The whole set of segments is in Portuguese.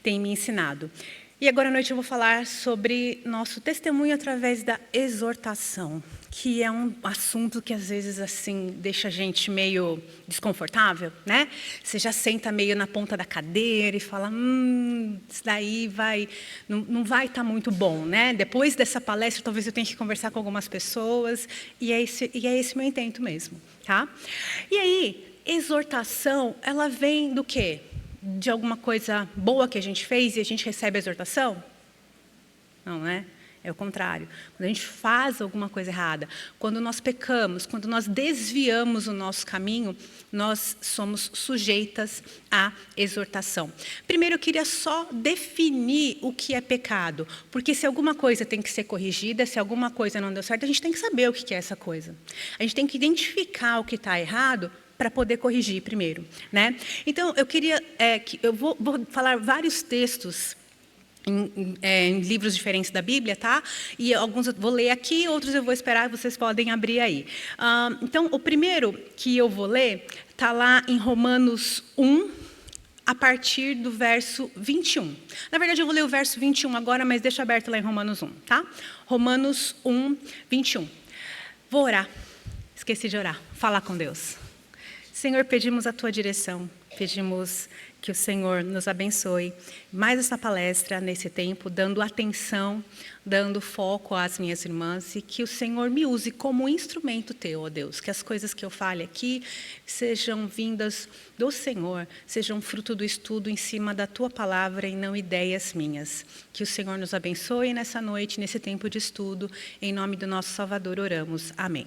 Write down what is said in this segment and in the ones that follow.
tem me ensinado. E agora à noite eu vou falar sobre nosso testemunho através da exortação, que é um assunto que às vezes assim deixa a gente meio desconfortável, né? Você já senta meio na ponta da cadeira e fala, isso daí não vai estar muito bom, né? Depois dessa palestra talvez eu tenha que conversar com algumas pessoas e é esse meu intento mesmo, tá? E aí, exortação, ela vem do quê? De alguma coisa boa que a gente fez e a gente recebe a exortação? Não, né? É o contrário. Quando a gente faz alguma coisa errada, quando nós pecamos, quando nós desviamos o nosso caminho, nós somos sujeitas à exortação. Primeiro, eu queria só definir o que é pecado, porque se alguma coisa tem que ser corrigida, se alguma coisa não deu certo, a gente tem que saber o que é essa coisa. A gente tem que identificar o que está errado, para poder corrigir primeiro, né? Então, eu queria, eu vou falar vários textos em livros diferentes da Bíblia, tá? E alguns eu vou ler aqui, outros eu vou esperar, vocês podem abrir aí. Então, o primeiro que eu vou ler está lá em Romanos 1, a partir do verso 21. Na verdade, eu vou ler o verso 21 agora, mas deixa aberto lá em Romanos 1, tá? Romanos 1, 21. Vou orar. Esqueci de orar. Falar com Deus. Senhor, pedimos a Tua direção, pedimos que o Senhor nos abençoe mais essa palestra nesse tempo, dando atenção, dando foco às minhas irmãs e que o Senhor me use como instrumento Teu, ó Deus, que as coisas que eu fale aqui sejam vindas do Senhor, sejam fruto do estudo em cima da Tua palavra e não ideias minhas. Que o Senhor nos abençoe nessa noite, nesse tempo de estudo, em nome do nosso Salvador oramos. Amém.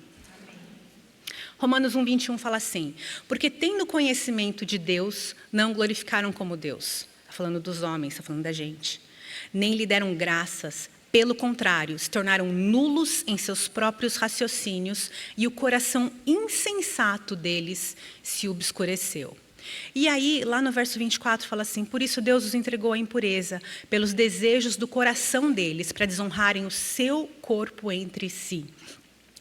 Romanos 1, 21 fala assim, porque tendo conhecimento de Deus, não glorificaram como Deus. Está falando dos homens, está falando da gente. Nem lhe deram graças, pelo contrário, se tornaram nulos em seus próprios raciocínios e o coração insensato deles se obscureceu. E aí, lá no verso 24, fala assim, por isso Deus os entregou à impureza, pelos desejos do coração deles, para desonrarem o seu corpo entre si.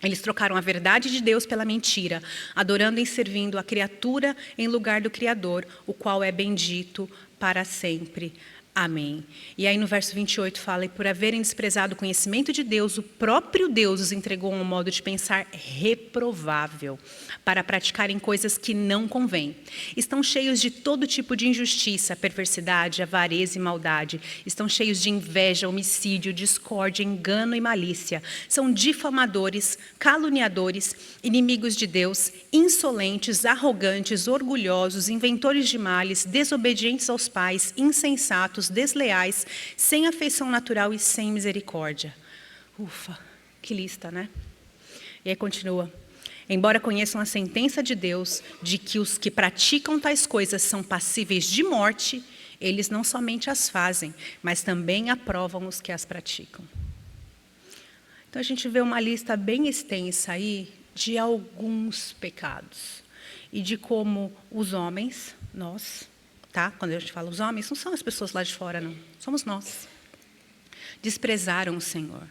Eles trocaram a verdade de Deus pela mentira, adorando e servindo a criatura em lugar do Criador, o qual é bendito para sempre. Amém. E aí no verso 28 fala, e por haverem desprezado o conhecimento de Deus, o próprio Deus os entregou a um modo de pensar reprovável, para praticarem coisas que não convêm. Estão cheios de todo tipo de injustiça, perversidade, avareza e maldade. Estão cheios de inveja, homicídio, discórdia, engano e malícia. São difamadores, caluniadores, inimigos de Deus, insolentes, arrogantes, orgulhosos, inventores de males, desobedientes aos pais, insensatos, desleais, sem afeição natural e sem misericórdia. Ufa, que lista, né? E aí continua. Embora conheçam a sentença de Deus, de que os que praticam tais coisas são passíveis de morte, eles não somente as fazem, mas também aprovam os que as praticam. Então a gente vê uma lista bem extensa aí de alguns pecados. E de como os homens, nós, tá? Quando a gente fala os homens, não são as pessoas lá de fora, não. Somos nós. Desprezaram o Senhor.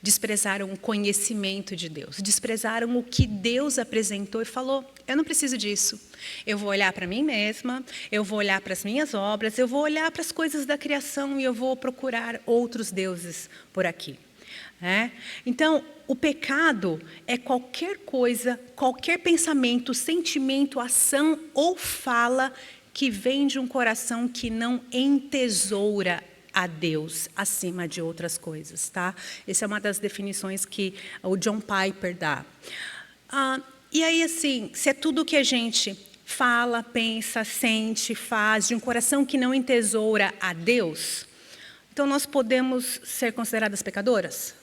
Desprezaram o conhecimento de Deus. Desprezaram o que Deus apresentou e falou, eu não preciso disso. Eu vou olhar para mim mesma, eu vou olhar para as minhas obras, eu vou olhar para as coisas da criação e eu vou procurar outros deuses por aqui. Então, o pecado é qualquer coisa, qualquer pensamento, sentimento, ação ou fala que vem de um coração que não entesoura a Deus acima de outras coisas, tá? Essa é uma das definições que o John Piper dá. E aí, assim, se é tudo que a gente fala, pensa, sente, faz, de um coração que não entesoura a Deus, então nós podemos ser consideradas pecadoras?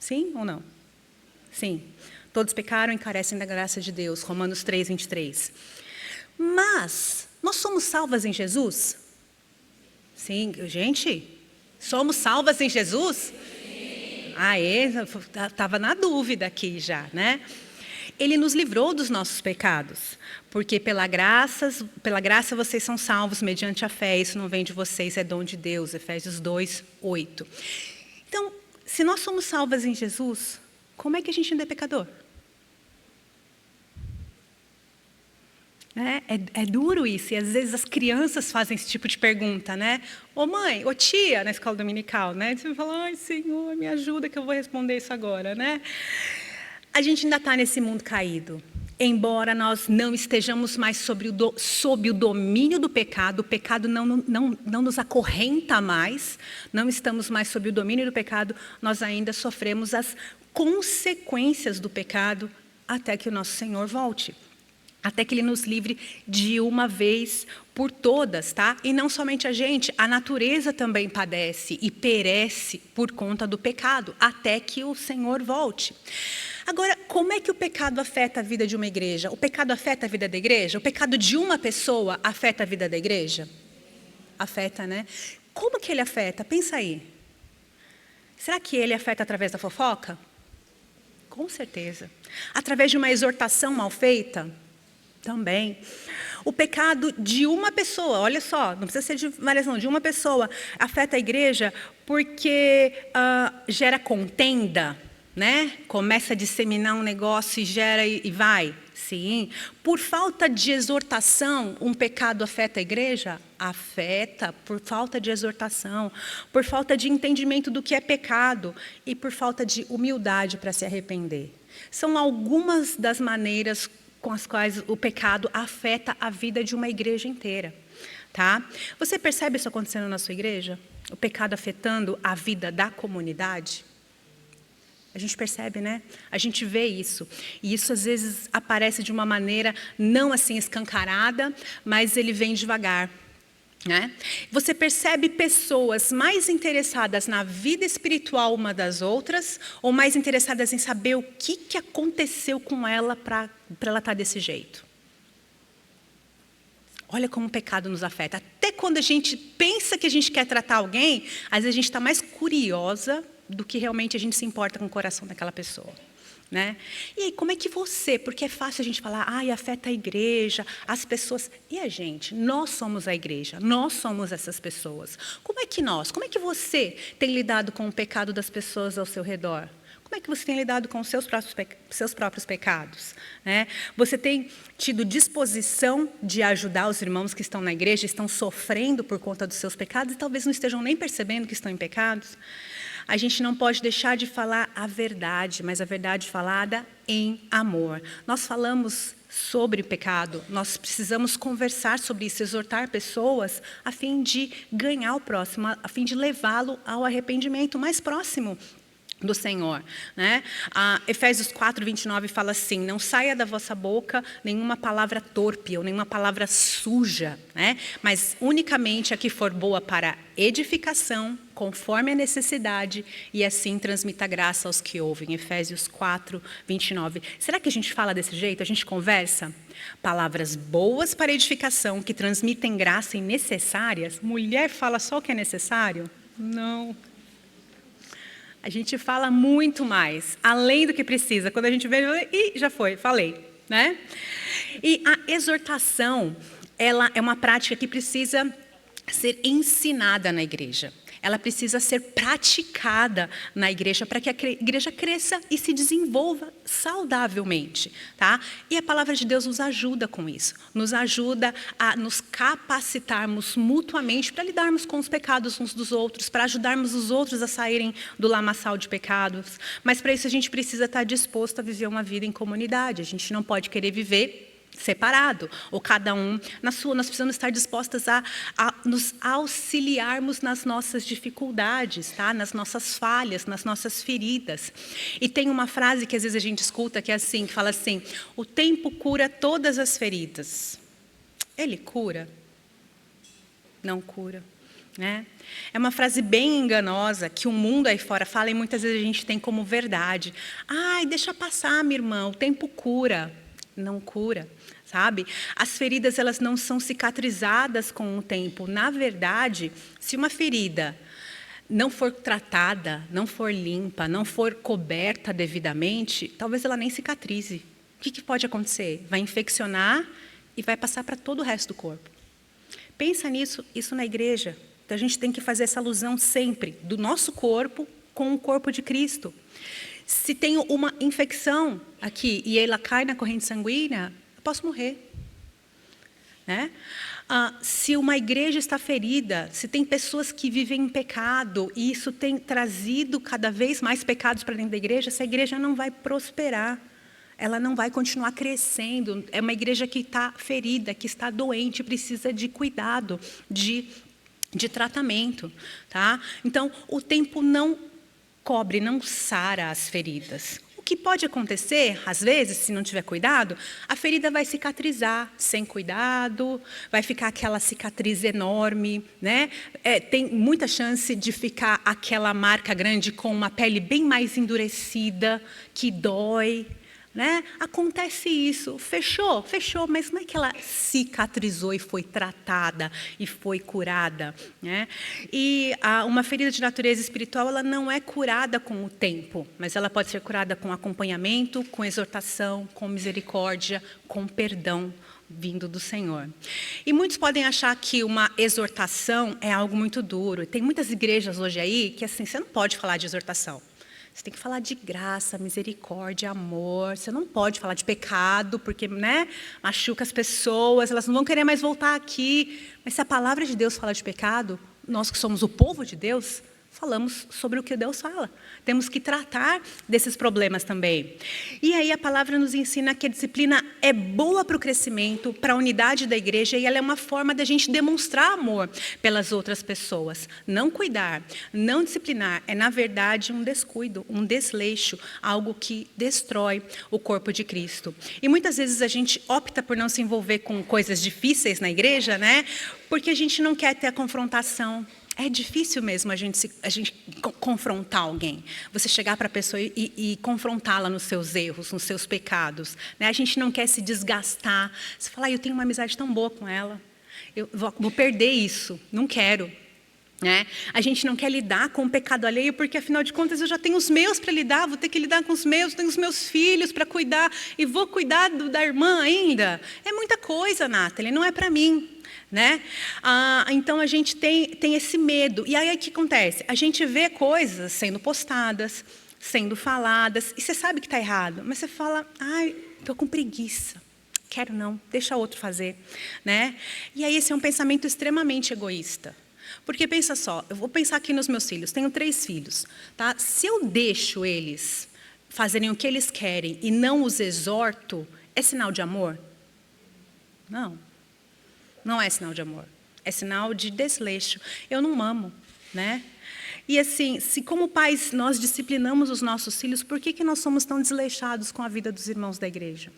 Sim ou não? Sim. Todos pecaram e carecem da graça de Deus. Romanos 3, 23. Mas, nós somos salvas em Jesus? Sim. Gente, somos salvas em Jesus? Sim. Estava na dúvida aqui já, né? Ele nos livrou dos nossos pecados, porque pela graça vocês são salvos mediante a fé, isso não vem de vocês, é dom de Deus, Efésios 2, 8. Então, se nós somos salvas em Jesus, como é que a gente ainda é pecador? É duro isso, e às vezes as crianças fazem esse tipo de pergunta, né? Ô mãe, ô tia, na escola dominical, né? Você fala, ai Senhor, me ajuda que eu vou responder isso agora, né? A gente ainda está nesse mundo caído. Embora nós não estejamos mais sob o domínio do pecado, o pecado não nos acorrenta mais, não estamos mais sob o domínio do pecado, nós ainda sofremos as consequências do pecado até que o nosso Senhor volte. Até que Ele nos livre de uma vez por todas, tá? E não somente a gente, a natureza também padece e perece por conta do pecado, até que o Senhor volte. Agora, como é que o pecado afeta a vida de uma igreja? O pecado afeta a vida da igreja? O pecado de uma pessoa afeta a vida da igreja? Afeta, né? Como que ele afeta? Pensa aí. Será que ele afeta através da fofoca? Com certeza. Através de uma exortação mal feita? Também. O pecado de uma pessoa, olha só, não precisa ser de várias não, de uma pessoa, afeta a igreja porque gera contenda, né? Começa a disseminar um negócio e gera e vai. Sim. Por falta de exortação, um pecado afeta a igreja? Afeta, por falta de exortação, por falta de entendimento do que é pecado e por falta de humildade para se arrepender. São algumas das maneiras com as quais o pecado afeta a vida de uma igreja inteira, tá? Você percebe isso acontecendo na sua igreja? O pecado afetando a vida da comunidade? A gente percebe, né? A gente vê isso. E isso às vezes aparece de uma maneira não assim escancarada, mas ele vem devagar. Né? Você percebe pessoas mais interessadas na vida espiritual uma das outras ou mais interessadas em saber o que aconteceu com ela para ela estar desse jeito? Olha como o pecado nos afeta. Até quando a gente pensa que a gente quer tratar alguém, às vezes a gente está mais curiosa do que realmente a gente se importa com o coração daquela pessoa. Né? E aí, como é que você, porque é fácil a gente falar, afeta a igreja, as pessoas, e a gente, nós somos a igreja, nós somos essas pessoas. Como é que você tem lidado com o pecado das pessoas ao seu redor? Como é que você tem lidado com os seus próprios pecados? Né? Você tem tido disposição de ajudar os irmãos que estão na igreja, estão sofrendo por conta dos seus pecados e talvez não estejam nem percebendo que estão em pecados? A gente não pode deixar de falar a verdade, mas a verdade falada em amor. Nós falamos sobre pecado, nós precisamos conversar sobre isso, exortar pessoas a fim de ganhar o próximo, a fim de levá-lo ao arrependimento mais próximo do Senhor. Né? Efésios 4:29 fala assim, não saia da vossa boca nenhuma palavra torpe ou nenhuma palavra suja, né? Mas unicamente a que for boa para edificação, conforme a necessidade, e assim transmita graça aos que ouvem. Efésios 4:29. Será que a gente fala desse jeito? A gente conversa? Palavras boas para edificação, que transmitem graça e necessárias. Mulher fala só o que é necessário? Não. A gente fala muito mais, além do que precisa. Quando a gente vê, já foi, falei. Né? E a exortação, ela é uma prática que precisa ser ensinada na igreja. Ela precisa ser praticada na igreja para que a igreja cresça e se desenvolva saudavelmente. Tá? E a palavra de Deus nos ajuda com isso. Nos ajuda a nos capacitarmos mutuamente para lidarmos com os pecados uns dos outros, para ajudarmos os outros a saírem do lamaçal de pecados. Mas para isso a gente precisa estar disposto a viver uma vida em comunidade. A gente não pode querer viver separado, ou cada um na sua. Nós precisamos estar dispostas a nos auxiliarmos nas nossas dificuldades, tá? Nas nossas falhas, nas nossas feridas. E tem uma frase que às vezes a gente escuta que é assim, que fala assim, o tempo cura todas as feridas. Ele cura? Não cura. Né? É uma frase bem enganosa que o mundo aí fora fala e muitas vezes a gente tem como verdade. Deixa passar, minha irmã, o tempo cura. Não cura, sabe? As feridas, elas não são cicatrizadas com o tempo. Na verdade, se uma ferida não for tratada, não for limpa, não for coberta devidamente, talvez ela nem cicatrize. O que pode acontecer? Vai infeccionar e vai passar para todo o resto do corpo. Pensa nisso, isso na igreja. Então, a gente tem que fazer essa alusão sempre do nosso corpo com o corpo de Cristo. Se tenho uma infecção aqui e ela cai na corrente sanguínea, eu posso morrer. né? Se uma igreja está ferida, se tem pessoas que vivem em pecado, e isso tem trazido cada vez mais pecados para dentro da igreja, essa igreja não vai prosperar. Ela não vai continuar crescendo. É uma igreja que está ferida, que está doente, precisa de cuidado, de tratamento. Tá? Então, o tempo não cobre, não sara as feridas. O que pode acontecer, às vezes, se não tiver cuidado, a ferida vai cicatrizar sem cuidado, vai ficar aquela cicatriz enorme, né? Tem muita chance de ficar aquela marca grande com uma pele bem mais endurecida, que dói. Né? Acontece isso, fechou, mas não é que ela cicatrizou e foi tratada e foi curada. Né? E uma ferida de natureza espiritual, ela não é curada com o tempo, mas ela pode ser curada com acompanhamento, com exortação, com misericórdia, com perdão vindo do Senhor. E muitos podem achar que uma exortação é algo muito duro. Tem muitas igrejas hoje aí que assim, você não pode falar de exortação. Você tem que falar de graça, misericórdia, amor. Você não pode falar de pecado, porque, né, machuca as pessoas, elas não vão querer mais voltar aqui. Mas se a palavra de Deus fala de pecado, nós que somos o povo de Deus, falamos sobre o que Deus fala. Temos que tratar desses problemas também. E aí a palavra nos ensina que a disciplina é boa para o crescimento, para a unidade da igreja, e ela é uma forma da gente demonstrar amor pelas outras pessoas. Não cuidar, não disciplinar, é na verdade um descuido, um desleixo, algo que destrói o corpo de Cristo. E muitas vezes a gente opta por não se envolver com coisas difíceis na igreja, né? Porque a gente não quer ter a confrontação. É difícil mesmo a gente confrontar alguém. Você chegar para a pessoa e confrontá-la nos seus erros, nos seus pecados. Né? A gente não quer se desgastar. Você fala, eu tenho uma amizade tão boa com ela. Eu vou perder isso. Não quero. Né? A gente não quer lidar com o pecado alheio, porque afinal de contas eu já tenho os meus para lidar, vou ter que lidar com os meus, tenho os meus filhos para cuidar, e vou cuidar da irmã ainda. É muita coisa, Nathalie, não é para mim. Né? Então a gente tem esse medo. E aí o que acontece? A gente vê coisas sendo postadas, sendo faladas, e você sabe que está errado, mas você fala, ai, estou com preguiça, quero não, deixa outro fazer. Né? E aí esse é um pensamento extremamente egoísta. Porque pensa só, eu vou pensar aqui nos meus filhos, tenho 3 filhos. Tá? Se eu deixo eles fazerem o que eles querem e não os exorto, é sinal de amor? Não. Não é sinal de amor, é sinal de desleixo. Eu não amo, né? E assim, se como pais nós disciplinamos os nossos filhos, por que nós somos tão desleixados com a vida dos irmãos da igreja?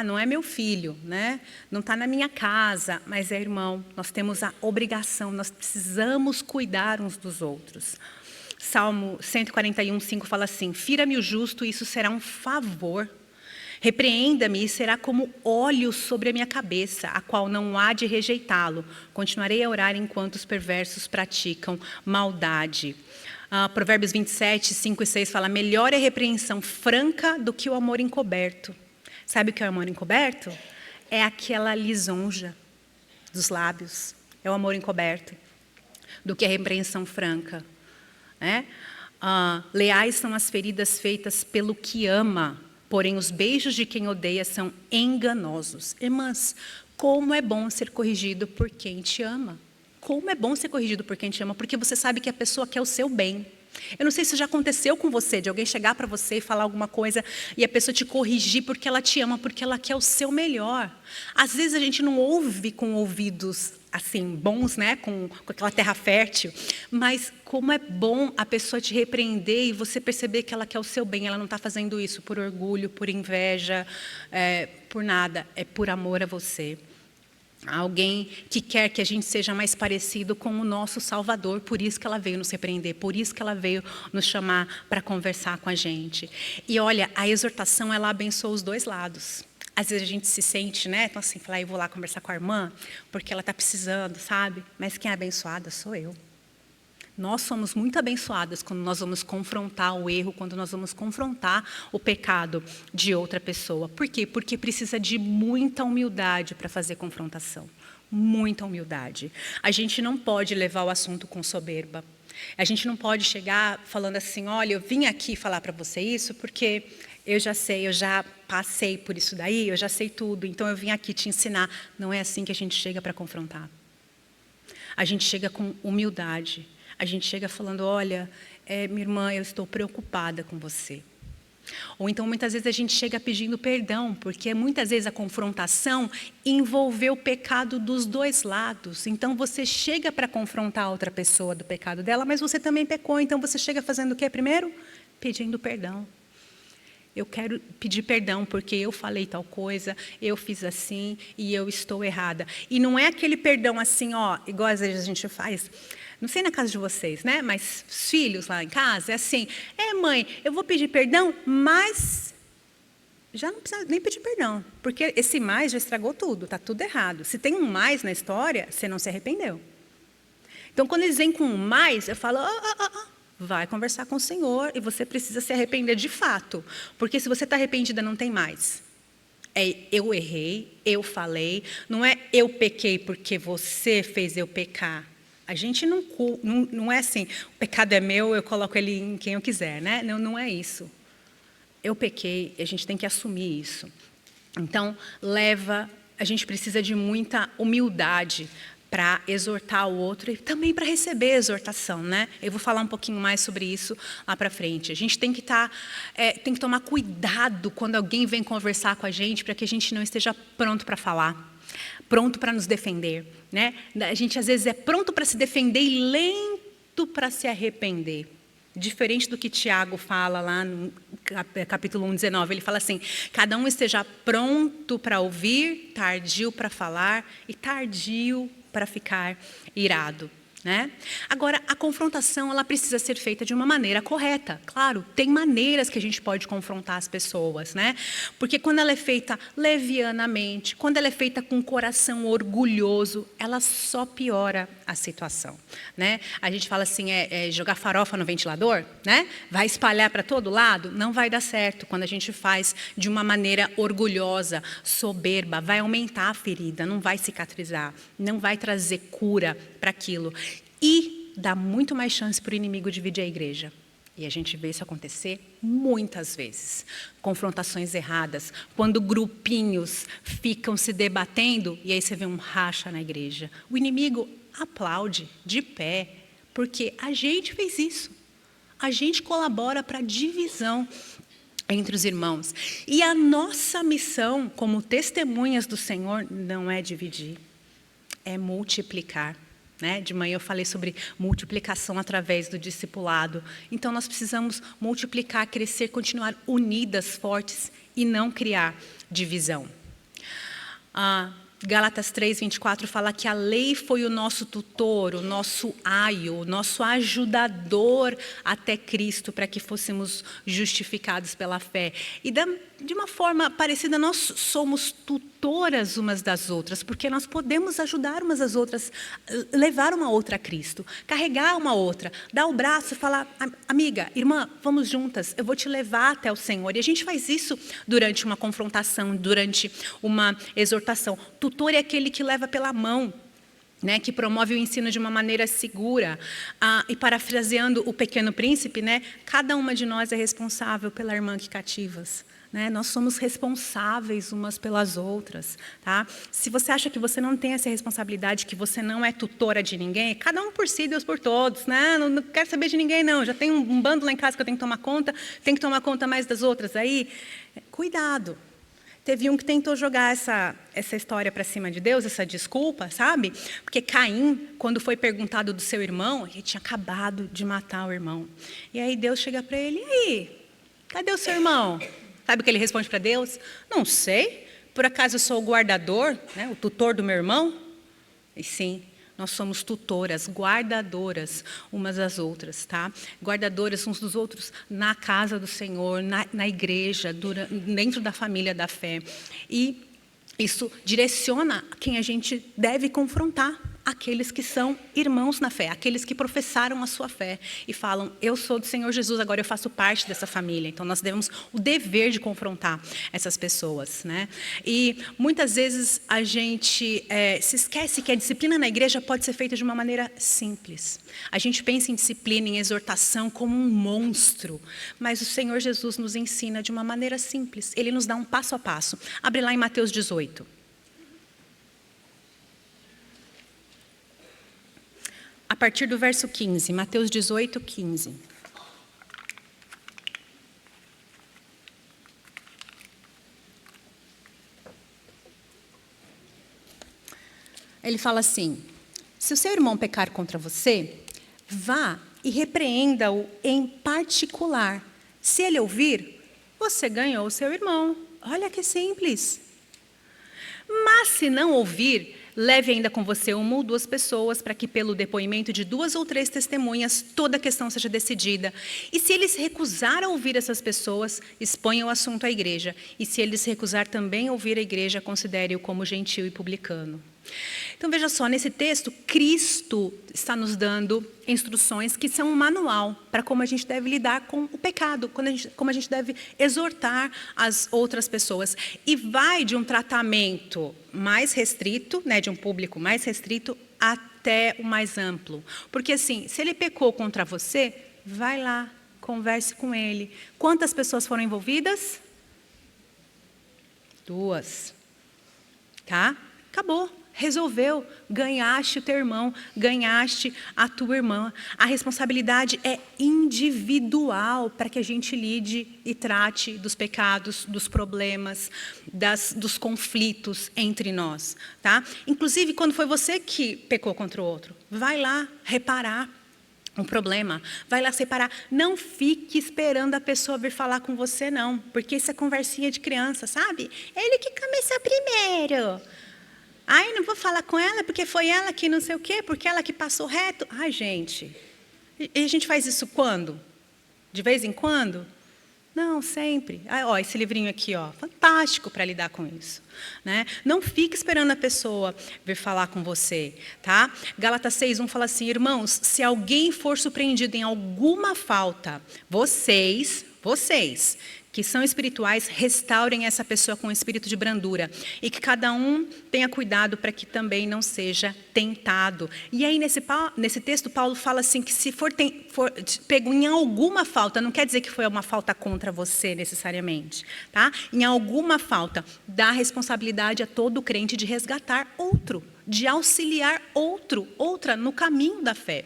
Não é meu filho, né? Não está na minha casa, mas é irmão. Nós temos a obrigação, nós precisamos cuidar uns dos outros. Salmo 141:5 fala assim, fira-me o justo, isso será um favor. Repreenda-me e será como óleo sobre a minha cabeça, a qual não há de rejeitá-lo. Continuarei a orar enquanto os perversos praticam maldade. Provérbios 27:5 e 6 fala, melhor é a repreensão franca do que o amor encoberto. Sabe o que é o amor encoberto? É aquela lisonja dos lábios. É o amor encoberto. Do que a repreensão franca. Né? Leais são as feridas feitas pelo que ama. Porém, os beijos de quem odeia são enganosos. Irmãs, como é bom ser corrigido por quem te ama. Como é bom ser corrigido por quem te ama, porque você sabe que a pessoa quer o seu bem. Eu não sei se já aconteceu com você, de alguém chegar para você e falar alguma coisa e a pessoa te corrigir porque ela te ama, porque ela quer o seu melhor. Às vezes a gente não ouve com ouvidos assim bons, né, com aquela terra fértil, mas como é bom a pessoa te repreender e você perceber que ela quer o seu bem, ela não está fazendo isso por orgulho, por inveja, por nada, é por amor a você. Alguém que quer que a gente seja mais parecido com o nosso Salvador, por isso que ela veio nos repreender, por isso que ela veio nos chamar para conversar com a gente. E olha, a exortação, ela abençoa os dois lados. Às vezes a gente se sente, né? Então assim, falar, eu vou lá conversar com a irmã, porque ela está precisando, sabe? Mas quem é abençoada sou eu. Nós somos muito abençoadas quando nós vamos confrontar o erro, quando nós vamos confrontar o pecado de outra pessoa. Por quê? Porque precisa de muita humildade para fazer confrontação. Muita humildade. A gente não pode levar o assunto com soberba. A gente não pode chegar falando assim, olha, eu vim aqui falar para você isso porque eu já sei, eu já passei por isso daí, eu já sei tudo, então eu vim aqui te ensinar. Não é assim que a gente chega para confrontar. A gente chega com humildade. A gente chega falando, olha, minha irmã, eu estou preocupada com você. Ou então, muitas vezes, a gente chega pedindo perdão, porque muitas vezes a confrontação envolveu o pecado dos dois lados. Então, você chega para confrontar a outra pessoa do pecado dela, mas você também pecou. Então, você chega fazendo o quê primeiro? Pedindo perdão. Eu quero pedir perdão porque eu falei tal coisa, eu fiz assim e eu estou errada. E não é aquele perdão assim, ó, igual às vezes a gente faz. Não sei na casa de vocês, né? Mas os filhos lá em casa é assim, mãe, eu vou pedir perdão, mas já não precisa nem pedir perdão. Porque esse mais já estragou tudo, está tudo errado. Se tem um mais na história, você não se arrependeu. Então, quando eles vêm com um mais, eu falo, vai conversar com o Senhor e você precisa se arrepender de fato. Porque se você está arrependida, não tem mais. Eu errei, eu falei, não é eu pequei porque você fez eu pecar. A gente não é assim, o pecado é meu, eu coloco ele em quem eu quiser, né? Não é isso. Eu pequei, a gente tem que assumir isso. Então, a gente precisa de muita humildade para exortar o outro e também para receber a exortação, né? Eu vou falar um pouquinho mais sobre isso lá para frente. A gente tem que tem que tomar cuidado quando alguém vem conversar com a gente para que a gente não esteja pronto para falar, pronto para nos defender, né? A gente às vezes é pronto para se defender e lento para se arrepender. Diferente do que Tiago fala lá no capítulo 1:19, ele fala assim, cada um esteja pronto para ouvir, tardio para falar e tardio para ficar irado, né? Agora, a confrontação ela precisa ser feita de uma maneira correta. Claro, tem maneiras que a gente pode confrontar as pessoas, né? Porque quando ela é feita levianamente, quando ela é feita com um coração orgulhoso, ela só piora a situação, né? A gente fala assim, jogar farofa no ventilador, né? Vai espalhar para todo lado? Não vai dar certo quando a gente faz de uma maneira orgulhosa, soberba, vai aumentar a ferida, não vai cicatrizar, não vai trazer cura para aquilo. E dá muito mais chance para o inimigo dividir a igreja. E a gente vê isso acontecer muitas vezes. Confrontações erradas, quando grupinhos ficam se debatendo, e aí você vê um racha na igreja. O inimigo aplaude de pé, porque a gente fez isso. A gente colabora para a divisão entre os irmãos. E a nossa missão, como testemunhas do Senhor, não é dividir, é multiplicar. Né? De manhã eu falei sobre multiplicação através do discipulado. Então, nós precisamos multiplicar, crescer, continuar unidas, fortes e não criar divisão. Gálatas 3:24 fala que a lei foi o nosso tutor, o nosso aio, o nosso ajudador até Cristo, para que fôssemos justificados pela fé. E de uma forma parecida, nós somos tutoras umas das outras, porque nós podemos ajudar umas às outras, levar uma outra a Cristo, carregar uma outra, dar o braço e falar, amiga, irmã, vamos juntas, eu vou te levar até o Senhor. E a gente faz isso durante uma confrontação, durante uma exortação. Tutor é aquele que leva pela mão, né, que promove o ensino de uma maneira segura. E parafraseando o Pequeno Príncipe, né, cada uma de nós é responsável pela irmã que cativas. Né? Nós somos responsáveis umas pelas outras. Tá? Se você acha que você não tem essa responsabilidade, que você não é tutora de ninguém, cada um por si, Deus por todos. Né? Não quero saber de ninguém, não. Já tem um bando lá em casa que eu tenho que tomar conta, tenho que tomar conta mais das outras. Aí, cuidado. Teve um que tentou jogar essa história para cima de Deus, essa desculpa, sabe? Porque Caim, quando foi perguntado do seu irmão, ele tinha acabado de matar o irmão. E aí Deus chega para ele, e aí, cadê o seu irmão? Sabe o que ele responde para Deus? Não sei, por acaso eu sou o guardador, né, o tutor do meu irmão? E sim, nós somos tutoras, guardadoras umas das outras, tá? Guardadoras uns dos outros na casa do Senhor, na igreja, dentro da família da fé. E isso direciona quem a gente deve confrontar. aqueles que são irmãos na fé, aqueles que professaram a sua fé e falam, eu sou do Senhor Jesus, agora eu faço parte dessa família. Então, nós temos o dever de confrontar essas pessoas, né? E muitas vezes a gente se esquece que a disciplina na igreja pode ser feita de uma maneira simples. A gente pensa em disciplina, em exortação como um monstro, mas o Senhor Jesus nos ensina de uma maneira simples. Ele nos dá um passo a passo. Abre lá em Mateus 18. A partir do verso 15, Mateus 18, 15. Ele fala assim, se o seu irmão pecar contra você, vá e repreenda-o em particular. Se ele ouvir, você ganhou o seu irmão. Olha que simples. Mas se não ouvir, leve ainda com você uma ou duas pessoas, para que pelo depoimento de 2 ou 3 testemunhas, toda a questão seja decidida. E se ele se recusar a ouvir essas pessoas, exponha o assunto à igreja. E se ele se recusar também a ouvir a igreja, considere-o como gentil e publicano. Então veja só, nesse texto, Cristo está nos dando instruções que são um manual para como a gente deve lidar com o pecado, como a gente deve exortar as outras pessoas. E vai de um tratamento mais restrito, né, de um público mais restrito, até o mais amplo. Porque assim, se ele pecou contra você, vai lá, converse com ele. Quantas pessoas foram envolvidas? 2. Tá? Acabou. Resolveu, ganhaste o teu irmão, ganhaste a tua irmã. A responsabilidade é individual para que a gente lide e trate dos pecados, dos problemas, dos conflitos entre nós. Tá? Inclusive, quando foi você que pecou contra o outro, vai lá reparar um problema, vai lá separar. Não fique esperando a pessoa vir falar com você, não, porque isso é conversinha de criança, sabe? Ele que começou primeiro. Ai, não vou falar com ela porque foi ela que não sei o quê, porque ela que passou reto. Ai, gente, e a gente faz isso quando? De vez em quando? Não, sempre. Ah, ó, esse livrinho aqui, ó, fantástico para lidar com isso. Né? Não fique esperando a pessoa vir falar com você. Tá? Gálatas 6:1 fala assim, irmãos, se alguém for surpreendido em alguma falta, vocês que são espirituais, restaurem essa pessoa com um espírito de brandura. E que cada um tenha cuidado para que também não seja tentado. E aí, nesse texto, Paulo fala assim, que se for pego em alguma falta, não quer dizer que foi uma falta contra você, necessariamente. Tá? Em alguma falta, dá responsabilidade a todo crente de resgatar outro, de auxiliar outra no caminho da fé.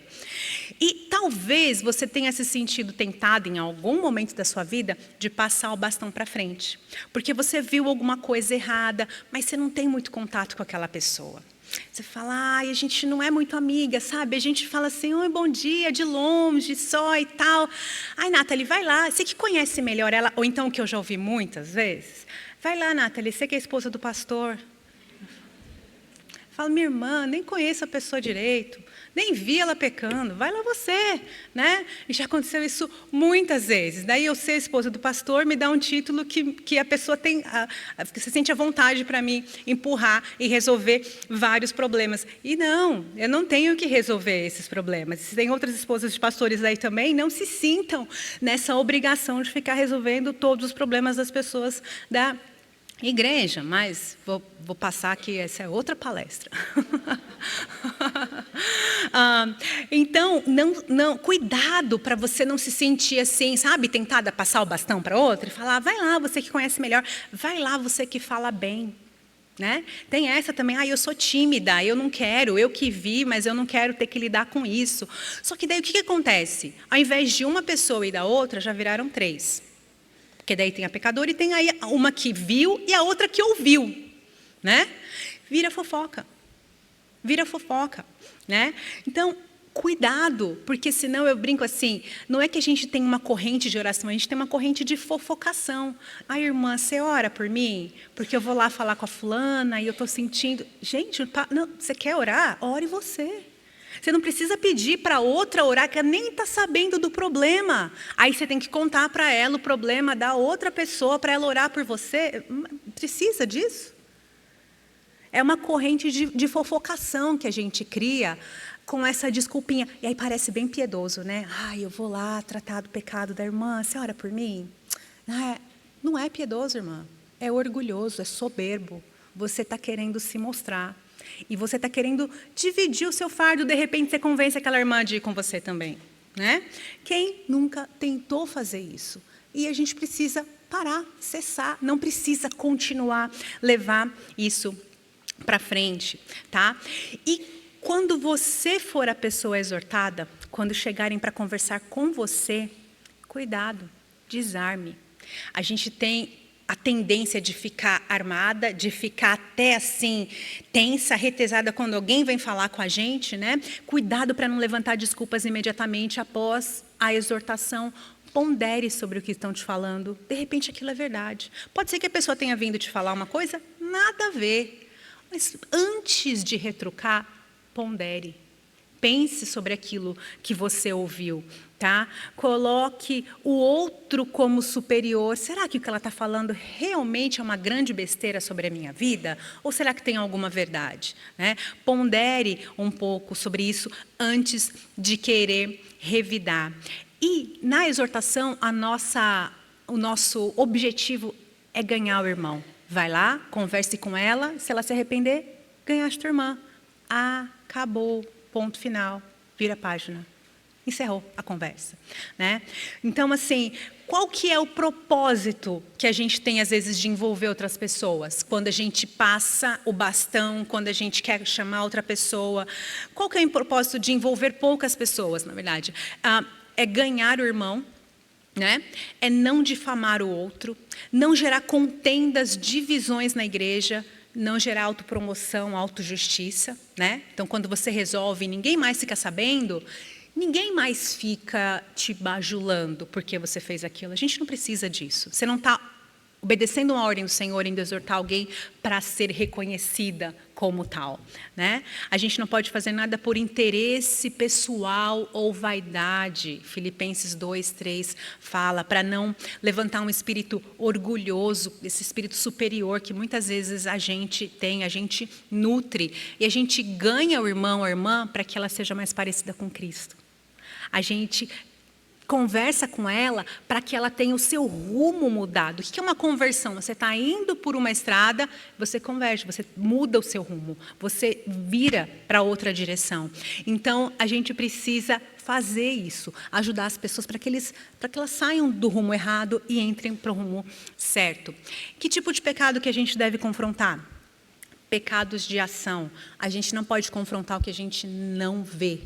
E talvez você tenha se sentido tentado em algum momento da sua vida de passar o bastão para frente. Porque você viu alguma coisa errada, mas você não tem muito contato com aquela pessoa. Você fala, ai, a gente não é muito amiga, sabe? A gente fala assim, oi, bom dia, de longe, só e tal. Ai, Nathalie, vai lá, você que conhece melhor ela, ou então o que eu já ouvi muitas vezes. Vai lá, Nathalie, você que é a esposa do pastor. Fala, minha irmã, nem conheço a pessoa direito, nem vi ela pecando, vai lá você, né? E já aconteceu isso muitas vezes. Daí eu ser esposa do pastor me dá um título que a pessoa tem, que se sente à vontade para me empurrar e resolver vários problemas. E não, eu não tenho que resolver esses problemas. Se tem outras esposas de pastores aí também, não se sintam nessa obrigação de ficar resolvendo todos os problemas das pessoas da igreja, mas vou passar aqui, essa é outra palestra. Então, cuidado para você não se sentir assim, sabe, tentada a passar o bastão para outra e falar, vai lá, você que conhece melhor, vai lá, você que fala bem. Né? Tem essa também, eu sou tímida, eu não quero, eu que vi, mas eu não quero ter que lidar com isso. Só que daí o que acontece? Ao invés de uma pessoa e da outra, já viraram 3. Porque daí tem a pecadora e tem aí uma que viu e a outra que ouviu, né? Vira fofoca, né? Então, cuidado, porque senão eu brinco assim, não é que a gente tem uma corrente de oração, a gente tem uma corrente de fofocação. Ai, irmã, você ora por mim? Porque eu vou lá falar com a fulana e eu estou sentindo... Gente, não, você quer orar? Ore você. Você não precisa pedir para outra orar, que ela nem está sabendo do problema. Aí você tem que contar para ela o problema da outra pessoa, para ela orar por você. Precisa disso? É uma corrente de fofocação que a gente cria com essa desculpinha. E aí parece bem piedoso, né? Ai, eu vou lá tratar do pecado da irmã, você ora por mim? Não é piedoso, irmã. É orgulhoso, é soberbo. Você está querendo se mostrar. E você está querendo dividir o seu fardo. De repente, você convence aquela irmã de ir com você também. Né? Quem nunca tentou fazer isso? E a gente precisa parar, cessar. Não precisa continuar, levar isso para frente, tá? E quando você for a pessoa exortada, quando chegarem para conversar com você, cuidado, desarme. A gente tem a tendência de ficar armada, de ficar até assim, tensa, retesada quando alguém vem falar com a gente, né? Cuidado para não levantar desculpas imediatamente após a exortação. Pondere sobre o que estão te falando. De repente aquilo é verdade. Pode ser que a pessoa tenha vindo te falar uma coisa, nada a ver. Mas antes de retrucar, pondere. Pense sobre aquilo que você ouviu, tá? Coloque o outro como superior. Será que o que ela está falando realmente é uma grande besteira sobre a minha vida? Ou será que tem alguma verdade? Né? Pondere um pouco sobre isso antes de querer revidar. E na exortação, o nosso objetivo é ganhar o irmão. Vai lá, converse com ela, se ela se arrepender, ganhaste tua irmã. Acabou, ponto final, vira a página. Encerrou a conversa. Né? Então, assim, qual que é o propósito que a gente tem, às vezes, de envolver outras pessoas? Quando a gente passa o bastão, quando a gente quer chamar outra pessoa. Qual que é o propósito de envolver poucas pessoas, na verdade? É ganhar o irmão, né? É não difamar o outro, não gerar contendas, divisões na igreja, não gerar autopromoção, autojustiça, né? Então, quando você resolve e ninguém mais fica sabendo, ninguém mais fica te bajulando porque você fez aquilo. A gente não precisa disso. Você não está obedecendo uma ordem do Senhor em exortar alguém para ser reconhecida como tal, né? A gente não pode fazer nada por interesse pessoal ou vaidade. Filipenses 2:3 fala para não levantar um espírito orgulhoso, esse espírito superior que muitas vezes a gente tem, a gente nutre e a gente ganha o irmão ou a irmã para que ela seja mais parecida com Cristo. A gente conversa com ela para que ela tenha o seu rumo mudado. O que é uma conversão? Você está indo por uma estrada, você converte, você muda o seu rumo, você vira para outra direção. Então, a gente precisa fazer isso, ajudar as pessoas para que elas saiam do rumo errado e entrem para o rumo certo. Que tipo de pecado que a gente deve confrontar? Pecados de ação. A gente não pode confrontar o que a gente não vê.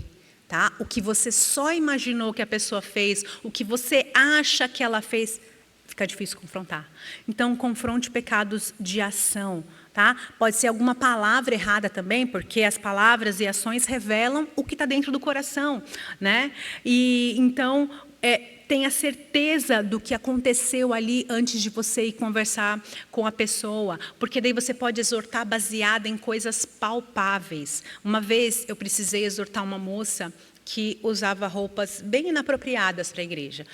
Tá? O que você só imaginou que a pessoa fez, o que você acha que ela fez, fica difícil confrontar. Então, confronte pecados de ação. Tá? Pode ser alguma palavra errada também, porque as palavras e ações revelam o que está dentro do coração. Né? E então, tenha certeza do que aconteceu ali antes de você ir conversar com a pessoa, porque daí você pode exortar baseada em coisas palpáveis. Uma vez eu precisei exortar uma moça que usava roupas bem inapropriadas para a igreja,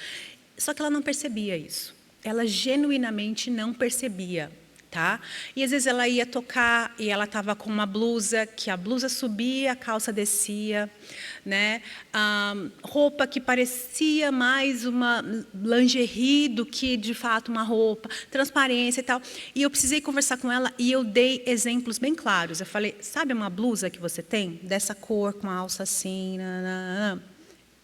só que ela não percebia isso, ela genuinamente não percebia. Tá? E às vezes ela ia tocar e ela estava com uma blusa, que a blusa subia, a calça descia, né? Roupa que parecia mais uma lingerie do que de fato uma roupa, transparência e tal. E eu precisei conversar com ela e eu dei exemplos bem claros. Eu falei, sabe uma blusa que você tem? Dessa cor, com a alça assim, nanana.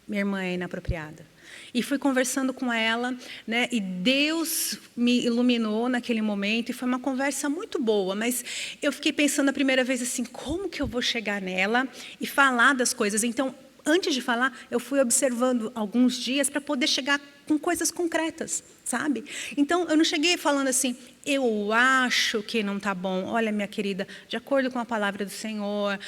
Minha irmã é inapropriada. E fui conversando com ela, né, e Deus me iluminou naquele momento, e foi uma conversa muito boa, mas eu fiquei pensando a primeira vez assim, como que eu vou chegar nela e falar das coisas? Então, antes de falar, eu fui observando alguns dias para poder chegar com coisas concretas, sabe? Então, eu não cheguei falando assim, eu acho que não está bom, olha minha querida, de acordo com a palavra do Senhor,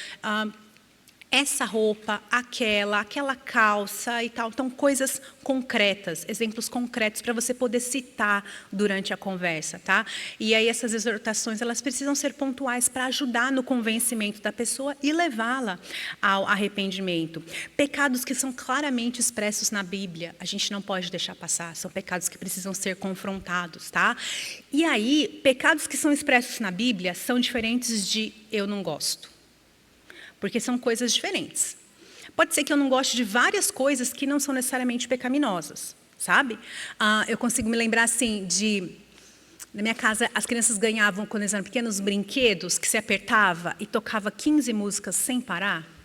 essa roupa, aquela calça e tal. Então, coisas concretas, exemplos concretos para você poder citar durante a conversa, tá? E aí essas exortações, elas precisam ser pontuais para ajudar no convencimento da pessoa e levá-la ao arrependimento. Pecados que são claramente expressos na Bíblia, a gente não pode deixar passar, são pecados que precisam ser confrontados, tá? E aí, pecados que são expressos na Bíblia são diferentes de eu não gosto. Porque são coisas diferentes. Pode ser que eu não goste de várias coisas que não são necessariamente pecaminosas, sabe? Eu consigo me lembrar, assim, na minha casa, as crianças ganhavam, quando eles eram pequenos, brinquedos que se apertava e tocava 15 músicas sem parar.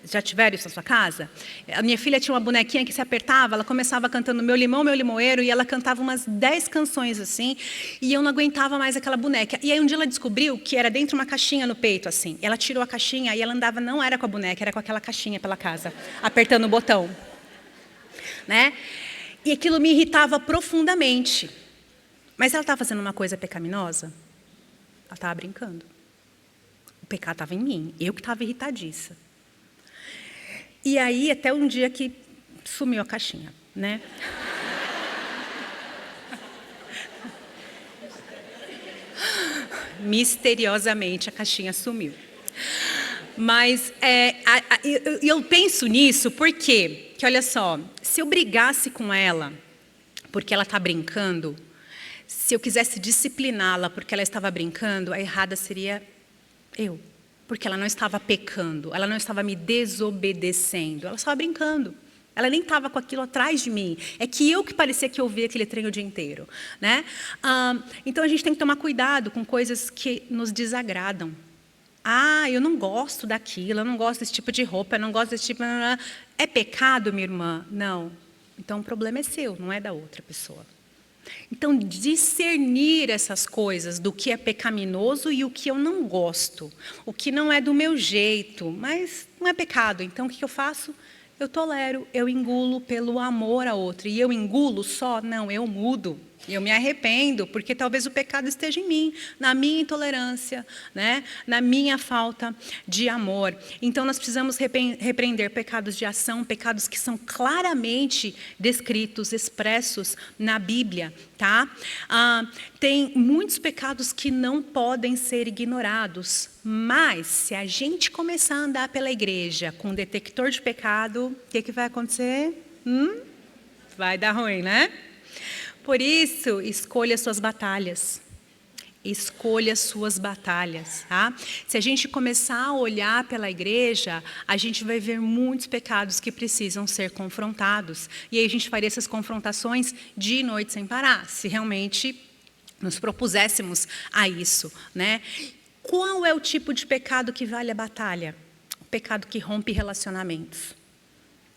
Já tiveram isso na sua casa? A minha filha tinha uma bonequinha que se apertava, ela começava cantando Meu Limão, Meu Limoeiro, e ela cantava umas 10 canções assim, e eu não aguentava mais aquela boneca. E aí um dia ela descobriu que era dentro de uma caixinha no peito, assim. Ela tirou a caixinha e ela andava, não era com a boneca, era com aquela caixinha pela casa, apertando o botão. Né? E aquilo me irritava profundamente. Mas ela estava fazendo uma coisa pecaminosa? Ela estava brincando. O pecado estava em mim, eu que estava irritadiça. E aí, até um dia que sumiu a caixinha, né? Misteriosamente, a caixinha sumiu. Mas eu penso nisso porque, olha só, se eu brigasse com ela porque ela está brincando, se eu quisesse discipliná-la porque ela estava brincando, a errada seria eu. Porque ela não estava pecando, ela não estava me desobedecendo, ela estava brincando. Ela nem estava com aquilo atrás de mim. É que eu que parecia que ouvia aquele trem o dia inteiro. Né? Então a gente tem que tomar cuidado com coisas que nos desagradam. Eu não gosto daquilo, eu não gosto desse tipo de roupa, eu não gosto desse tipo... É pecado, minha irmã? Não. Então o problema é seu, não é da outra pessoa. Então, discernir essas coisas do que é pecaminoso e o que eu não gosto, o que não é do meu jeito, mas não é pecado. Então, o que eu faço? Eu tolero, eu engulo pelo amor a outro. E eu engulo só? Não, eu mudo. Eu me arrependo, porque talvez o pecado esteja em mim, na minha intolerância, né? Na minha falta de amor. Então, nós precisamos repreender pecados de ação, pecados que são claramente descritos, expressos na Bíblia. Tá? Tem muitos pecados que não podem ser ignorados, mas se a gente começar a andar pela igreja com um detector de pecado, o que vai acontecer? Vai dar ruim, né? Por isso, escolha suas batalhas. Escolha suas batalhas. Tá? Se a gente começar a olhar pela igreja, a gente vai ver muitos pecados que precisam ser confrontados. E aí a gente faria essas confrontações dia e noite sem parar, se realmente nos propuséssemos a isso. Né? Qual é o tipo de pecado que vale a batalha? O pecado que rompe relacionamentos.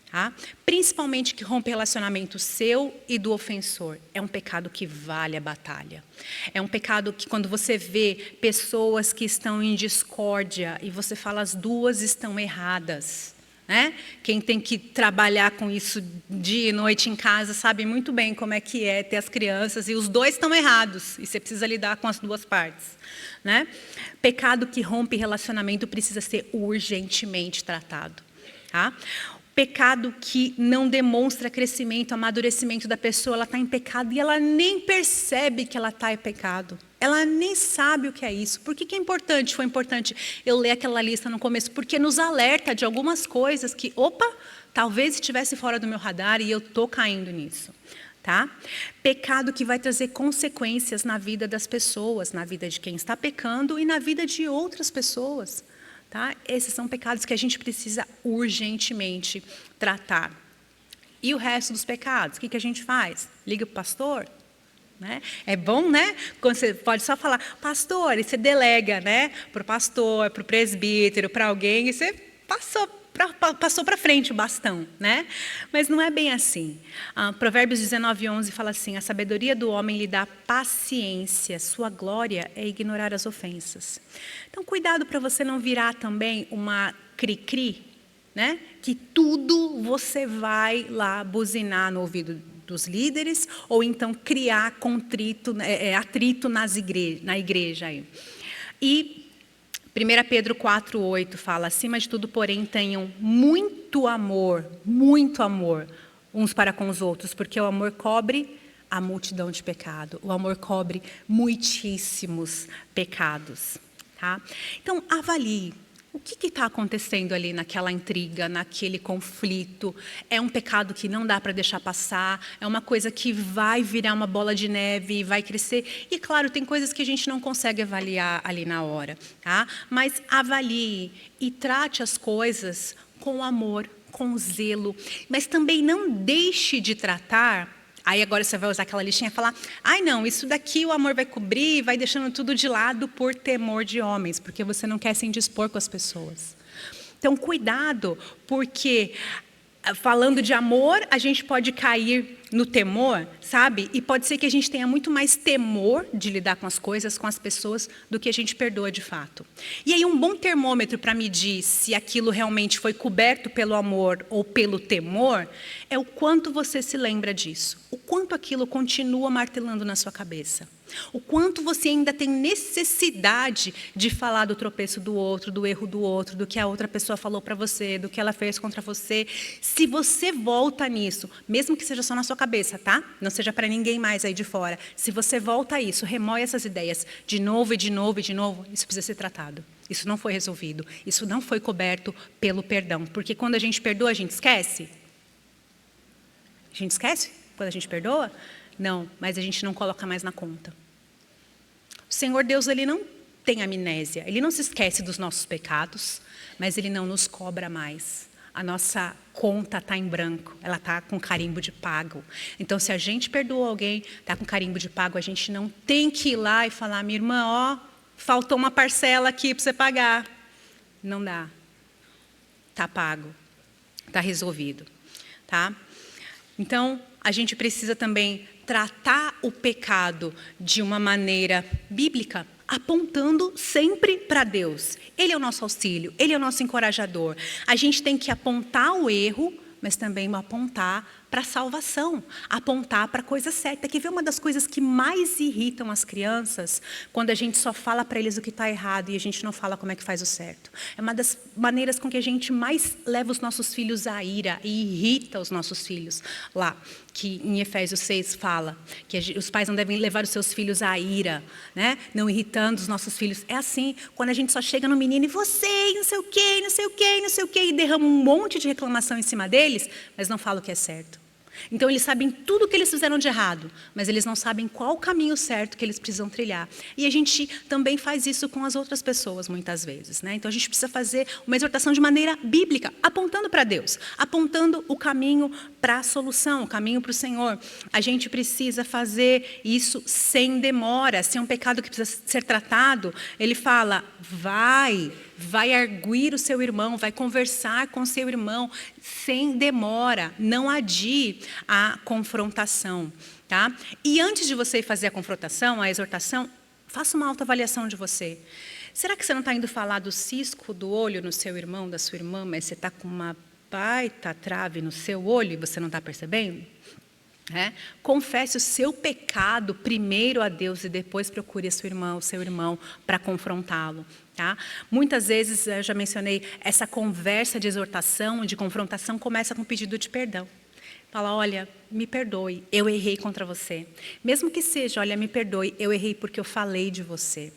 Tá? Principalmente que rompe relacionamento seu e do ofensor. É um pecado que vale a batalha. É um pecado que quando você vê pessoas que estão em discórdia e você fala as duas estão erradas. Né? Quem tem que trabalhar com isso dia e noite em casa sabe muito bem como é que é ter as crianças e os dois estão errados. E você precisa lidar com as duas partes. Né? Pecado que rompe relacionamento precisa ser urgentemente tratado. Tá? Pecado que não demonstra crescimento, amadurecimento da pessoa, ela está em pecado e ela nem percebe que ela está em pecado. Ela nem sabe o que é isso. Por que é importante? Foi importante eu ler aquela lista no começo, porque nos alerta de algumas coisas que, talvez estivesse fora do meu radar e eu estou caindo nisso. Tá? Pecado que vai trazer consequências na vida das pessoas, na vida de quem está pecando e na vida de outras pessoas. Tá? Esses são pecados que a gente precisa urgentemente tratar. E o resto dos pecados, o que a gente faz? Liga para o pastor? Né? É bom, né? Quando você pode só falar, pastor, e você delega, né? Para o pastor, para o presbítero, para alguém, e você passou para frente o bastão, né? Mas não é bem assim. Provérbios 19:11 fala assim, a sabedoria do homem lhe dá paciência, sua glória é ignorar as ofensas. Então, cuidado para você não virar também uma cri-cri, né? Que tudo você vai lá buzinar no ouvido dos líderes, ou então criar atrito na igreja. Aí. E 1 Pedro 4,8 fala, acima de tudo, porém, tenham muito amor, uns para com os outros, porque o amor cobre a multidão de pecado. O amor cobre muitíssimos pecados. Tá? Então, avalie. O que está acontecendo ali naquela intriga, naquele conflito? É um pecado que não dá para deixar passar? É uma coisa que vai virar uma bola de neve e vai crescer? E, claro, tem coisas que a gente não consegue avaliar ali na hora. Tá? Mas avalie e trate as coisas com amor, com zelo. Mas também não deixe de tratar. Aí agora você vai usar aquela listinha e falar, ai não, isso daqui o amor vai cobrir, vai deixando tudo de lado por temor de homens, porque você não quer se indispor com as pessoas. Então, cuidado, porque falando de amor, a gente pode cair no temor, sabe? E pode ser que a gente tenha muito mais temor de lidar com as coisas, com as pessoas, do que a gente perdoa de fato. E aí um bom termômetro para medir se aquilo realmente foi coberto pelo amor ou pelo temor, é o quanto você se lembra disso. O quanto aquilo continua martelando na sua cabeça. O quanto você ainda tem necessidade de falar do tropeço do outro, do erro do outro, do que a outra pessoa falou para você, do que ela fez contra você. Se você volta nisso, mesmo que seja só na sua cabeça, tá? Não seja para ninguém mais aí de fora. Se você volta a isso, remoe essas ideias de novo e de novo e de novo, isso precisa ser tratado. Isso não foi resolvido. Isso não foi coberto pelo perdão. Porque quando a gente perdoa, a gente esquece? A gente esquece quando a gente perdoa? Não, mas a gente não coloca mais na conta. O Senhor Deus, Ele não tem amnésia. Ele não se esquece dos nossos pecados, mas Ele não nos cobra mais. A nossa conta está em branco, ela está com carimbo de pago. Então, se a gente perdoou alguém, está com carimbo de pago, a gente não tem que ir lá e falar, minha irmã, ó, faltou uma parcela aqui para você pagar. Não dá. Está pago. Está resolvido. Tá? Então, a gente precisa também tratar o pecado de uma maneira bíblica, apontando sempre para Deus. Ele é o nosso auxílio, Ele é o nosso encorajador. A gente tem que apontar o erro, mas também apontar para a salvação, apontar para a coisa certa. Quer ver uma das coisas que mais irritam as crianças? Quando a gente só fala para eles o que está errado e a gente não fala como é que faz o certo. É uma das maneiras com que a gente mais leva os nossos filhos à ira e irrita os nossos filhos. Lá, que em Efésios 6 fala que os pais não devem levar os seus filhos à ira, né? Não irritando os nossos filhos. É assim, quando a gente só chega no menino e você, não sei o quê, não sei o quê, não sei o quê, e derrama um monte de reclamação em cima deles, mas não fala o que é certo. Então, eles sabem tudo o que eles fizeram de errado, mas eles não sabem qual o caminho certo que eles precisam trilhar. E a gente também faz isso com as outras pessoas, muitas vezes. Né? Então, a gente precisa fazer uma exortação de maneira bíblica, apontando para Deus, apontando o caminho para a solução, o caminho para o Senhor. A gente precisa fazer isso sem demora. Se é um pecado que precisa ser tratado, ele fala, vai arguir o seu irmão, vai conversar com o seu irmão, sem demora, não adie a confrontação. Tá? E antes de você fazer a confrontação, a exortação, faça uma autoavaliação de você. Será que você não está indo falar do cisco do olho no seu irmão, da sua irmã, mas você está com uma baita trave no seu olho e você não está percebendo? Confesse o seu pecado primeiro a Deus e depois procure o seu irmão para confrontá-lo. Tá? Muitas vezes, eu já mencionei, essa conversa de exortação, de confrontação, começa com um pedido de perdão. Fala, olha, me perdoe, eu errei contra você. Mesmo que seja, olha, me perdoe, eu errei porque eu falei de você.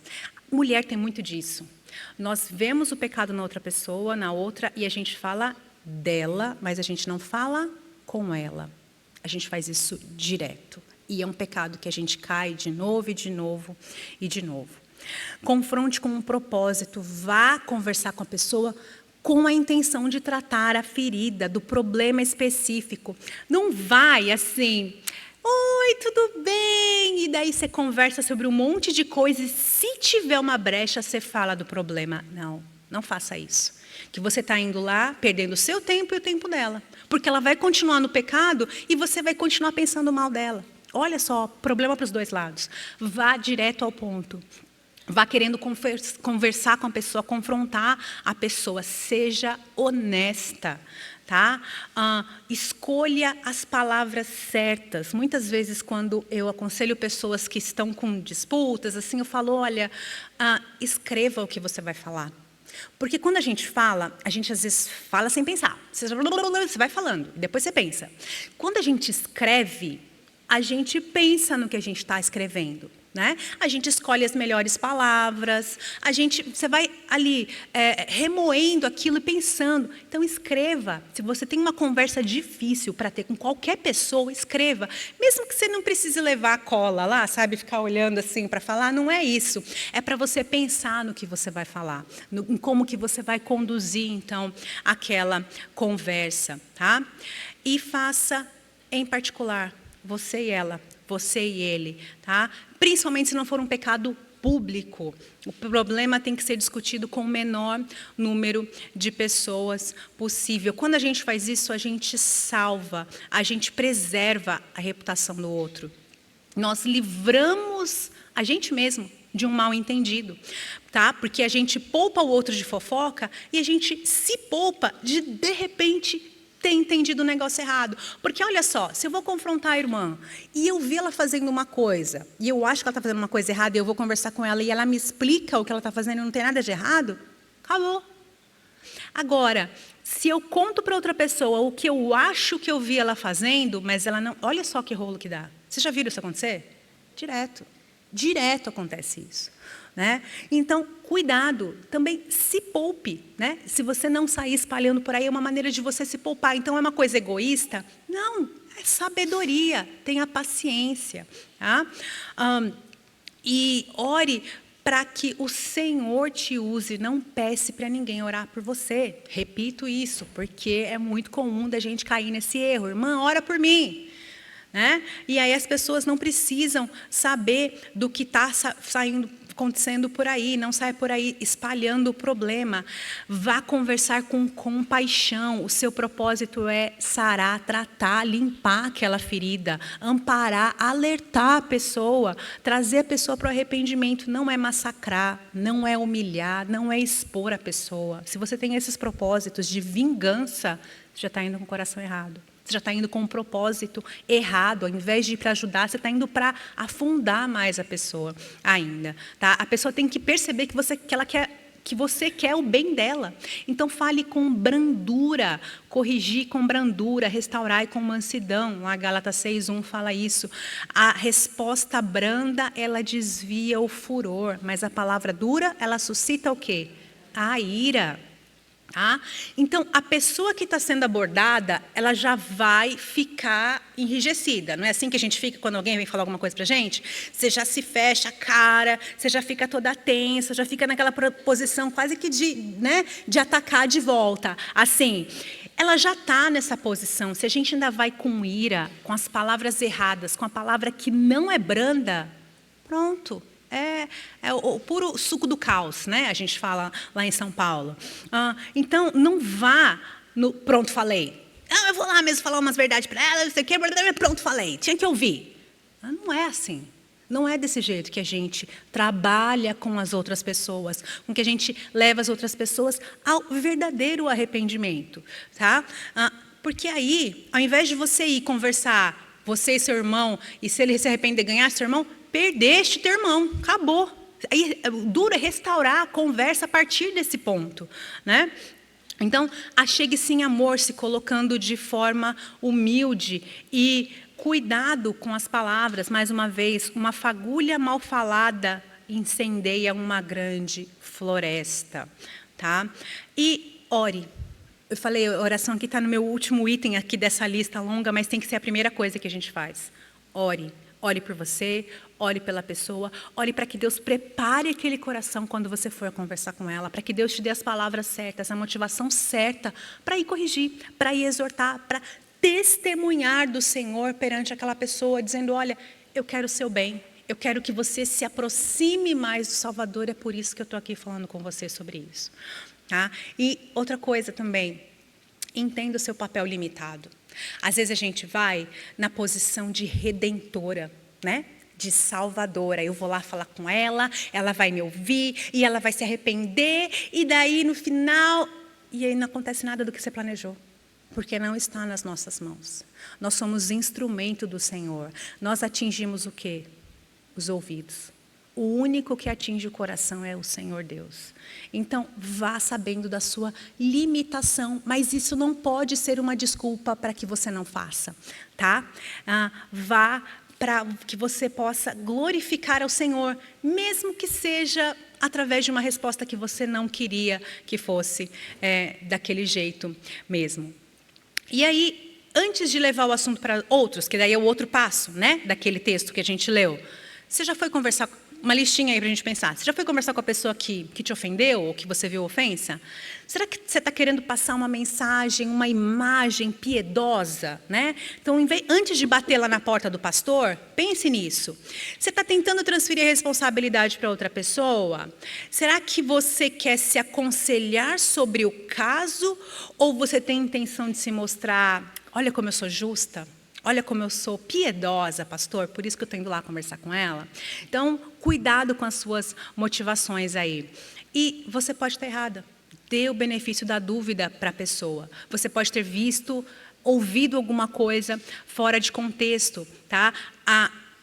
Mulher tem muito disso. Nós vemos o pecado na outra pessoa, na outra, e a gente fala dela, mas a gente não fala com ela. A gente faz isso direto. E é um pecado que a gente cai de novo e de novo e de novo. Confronte com um propósito. Vá conversar com a pessoa com a intenção de tratar a ferida, do problema específico. Não vai assim, oi, tudo bem? E daí você conversa sobre um monte de coisas e se tiver uma brecha, você fala do problema. Não, não faça isso. Que você está indo lá, perdendo o seu tempo e o tempo dela. Porque ela vai continuar no pecado e você vai continuar pensando mal dela. Olha só, problema para os dois lados. Vá direto ao ponto. Vá querendo conversar com a pessoa, confrontar a pessoa. Seja honesta. tá? Escolha as palavras certas. Muitas vezes, quando eu aconselho pessoas que estão com disputas, assim, eu falo, olha, escreva o que você vai falar. Porque quando a gente fala, a gente às vezes fala sem pensar. Você vai falando, depois você pensa. Quando a gente escreve, a gente pensa no que a gente está escrevendo. Né? A gente escolhe as melhores palavras, você vai ali remoendo aquilo e pensando. Então escreva. Se você tem uma conversa difícil para ter com qualquer pessoa, escreva. Mesmo que você não precise levar a cola lá, sabe, ficar olhando assim para falar, não é isso. É para você pensar no que você vai falar, em como que você vai conduzir então aquela conversa, tá? E faça em particular, você e ela. Você e ele, tá? Principalmente se não for um pecado público. O problema tem que ser discutido com o menor número de pessoas possível. Quando a gente faz isso, a gente salva, a gente preserva a reputação do outro. Nós livramos a gente mesmo de um mal entendido, tá? Porque a gente poupa o outro de fofoca e a gente se poupa de repente, ter entendido o negócio errado. Porque, olha só, se eu vou confrontar a irmã e eu vi ela fazendo uma coisa, e eu acho que ela está fazendo uma coisa errada, e eu vou conversar com ela e ela me explica o que ela está fazendo e não tem nada de errado, acabou. Agora, se eu conto para outra pessoa o que eu acho que eu vi ela fazendo, mas ela não... Olha só que rolo que dá. Vocês já viram isso acontecer? Direto acontece isso. Né? Então, cuidado, também se poupe. Né? Se você não sair espalhando por aí, é uma maneira de você se poupar. Então, é uma coisa egoísta? Não, é sabedoria, tenha paciência. Tá? E ore para que o Senhor te use, não peça para ninguém orar por você. Repito isso, porque é muito comum da gente cair nesse erro. Irmã, ora por mim. Né? E aí as pessoas não precisam saber do que está acontecendo por aí, não saia por aí espalhando o problema. Vá conversar com compaixão. O seu propósito é sarar, tratar, limpar aquela ferida, amparar, alertar a pessoa, trazer a pessoa para o arrependimento. Não é massacrar, não é humilhar, não é expor a pessoa. Se você tem esses propósitos de vingança, você já está indo com o coração errado. Você já está indo com um propósito errado. Ao invés de ir para ajudar, você está indo para afundar mais a pessoa ainda. Tá? A pessoa tem que perceber que você quer o bem dela. Então, fale com brandura, corrigir com brandura, restaurar com mansidão. Lá, Gálatas 6:1 fala isso. A resposta branda, ela desvia o furor, mas a palavra dura, ela suscita o quê? A ira. Tá? Então, a pessoa que está sendo abordada, ela já vai ficar enrijecida. Não é assim que a gente fica quando alguém vem falar alguma coisa para a gente? Você já se fecha a cara, você já fica toda tensa, já fica naquela posição quase que de atacar de volta. Assim, ela já está nessa posição. Se a gente ainda vai com ira, com as palavras erradas, com a palavra que não é branda, pronto. É o puro suco do caos, né? A gente fala lá em São Paulo. Então, não vá no pronto, falei. Eu vou lá mesmo falar umas verdades para ela, não sei o quê, pronto, falei. Tinha que ouvir. Não é assim. Não é desse jeito que a gente trabalha com as outras pessoas, com que a gente leva as outras pessoas ao verdadeiro arrependimento. Tá? Porque aí, ao invés de você ir conversar, você e seu irmão, e se ele se arrepender, ganhar seu irmão, perdeste teu irmão, acabou. Aí, duro é restaurar a conversa a partir desse ponto. Né? Então, achegue-se em amor, se colocando de forma humilde e cuidado com as palavras. Mais uma vez, uma fagulha mal falada incendeia uma grande floresta. Tá? E ore. Eu falei, a oração aqui está no meu último item aqui dessa lista longa, mas tem que ser a primeira coisa que a gente faz. Ore. Ore por você, ore pela pessoa, ore para que Deus prepare aquele coração quando você for conversar com ela, para que Deus te dê as palavras certas, a motivação certa para ir corrigir, para ir exortar, para testemunhar do Senhor perante aquela pessoa, dizendo, olha, eu quero o seu bem, eu quero que você se aproxime mais do Salvador, é por isso que eu estou aqui falando com você sobre isso. Tá? E outra coisa também, entenda o seu papel limitado. Às vezes a gente vai na posição de redentora, né? De salvadora. Eu vou lá falar com ela vai me ouvir, e ela vai se arrepender, e daí no final, e aí não acontece nada do que você planejou. Porque não está nas nossas mãos. Nós somos instrumento do Senhor. Nós atingimos o quê? Os ouvidos. O único que atinge o coração é o Senhor Deus. Então, vá sabendo da sua limitação, mas isso não pode ser uma desculpa para que você não faça, tá? Vá para que você possa glorificar ao Senhor, mesmo que seja através de uma resposta que você não queria que fosse daquele jeito mesmo. E aí, antes de levar o assunto para outros, que daí é o outro passo, né, daquele texto que a gente leu, você já foi conversar, uma listinha aí para a gente pensar, você já foi conversar com a pessoa que te ofendeu, ou que você viu ofensa? Será que você está querendo passar uma mensagem, uma imagem piedosa, né? Então, antes de bater lá na porta do pastor, pense nisso. Você está tentando transferir a responsabilidade para outra pessoa? Será que você quer se aconselhar sobre o caso, ou você tem intenção de se mostrar, olha como eu sou justa? Olha como eu sou piedosa, pastor, por isso que eu estou indo lá conversar com ela. Então, cuidado com as suas motivações aí. E você pode estar errada. Dê o benefício da dúvida para a pessoa. Você pode ter ouvido alguma coisa fora de contexto, tá?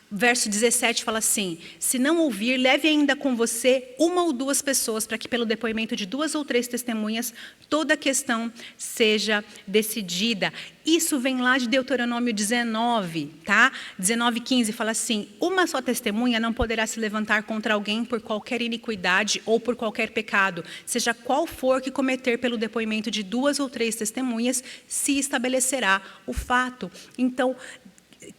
Verso 17 fala assim: se não ouvir, leve ainda com você uma ou duas pessoas, para que pelo depoimento de 2 ou 3 testemunhas, toda a questão seja decidida. Isso vem lá de Deuteronômio 19, tá? 19:15 fala assim: uma só testemunha não poderá se levantar contra alguém por qualquer iniquidade ou por qualquer pecado, seja qual for que cometer pelo depoimento de 2 ou 3 testemunhas, se estabelecerá o fato. Então,